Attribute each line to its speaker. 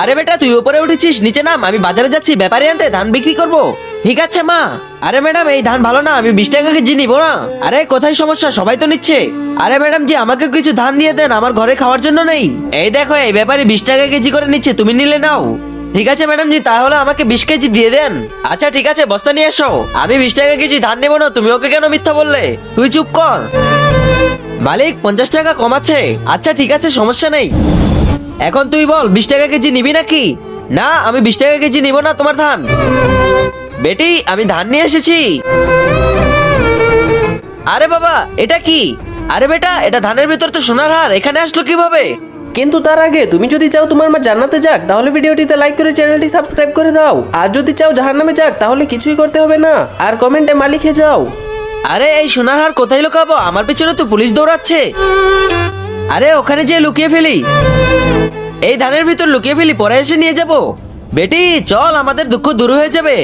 Speaker 1: আরে বেটা তুই উপরে উঠেছিস, নিচে নাম, আমি বাজারে যাচ্ছি ব্যাপারে আনতে ধান বিক্রি করব। ঠিক আছে মা। আরে ম্যাডাম এই ধান ভালো না, আমি 20 টাকা কেজি নিবো না। আরে কোথায় সমস্যা, সবাই তো নিচ্ছে। আরে ম্যাডাম জি আমাকে কিছু ধান দিয়ে দেন, আমার ঘরে খাওয়ার জন্য নেই। এই দেখো এই ব্যাপারে 20 টাকা কেজি করে নিচ্ছে, তুমি নিলে নাও। ঠিক আছে ম্যাডাম জি, তাহলে আমাকে 20 কেজি দিয়ে দেন। আচ্ছা ঠিক আছে, বস্তা নিয়ে এসো। আমি 20 টাকা কেজি ধান নেবো না, তুমি ওকে কেন মিথ্যা বললে? তুই চুপ কর। মালিক 50 টাকা কমাচ্ছে। আচ্ছা ঠিক আছে সমস্যা নেই। এখন তুই বল 20 টাকা কেজি নিবি নাকি? না আমি 20 টাকা কেজি নিব না তোমার ধান। বেটি আমি ধান নিয়ে এসেছি। আরে বাবা এটা কি? আরে বেটা এটা ধানের ভিতর তো সোনার হার, এখানে আসলো কিভাবে?
Speaker 2: কিন্তু তার আগে তুমি যদি চাও তোমার মা জান্নাতে যাক তাহলে ভিডিওটিতে লাইক করে চ্যানেলটি সাবস্ক্রাইব করে দাও। আর যদি চাও জাহান্নামে যাক তাহলে কিছুই করতে হবে না, আর কমেন্টে মা লিখে যাও।
Speaker 1: আরে এই সোনার হার কোথায় লুকাবো? আমার পিছনে তো পুলিশ দৌড়াচ্ছে। আরে ওখানে যে লুকিয়ে ফেলি, এই ধানের ভিতর লুকিয়ে ফেলি, পরে এসে নিয়ে যাব। বেটি চল, আমাদের দুঃখ দূর হয়ে যাবে।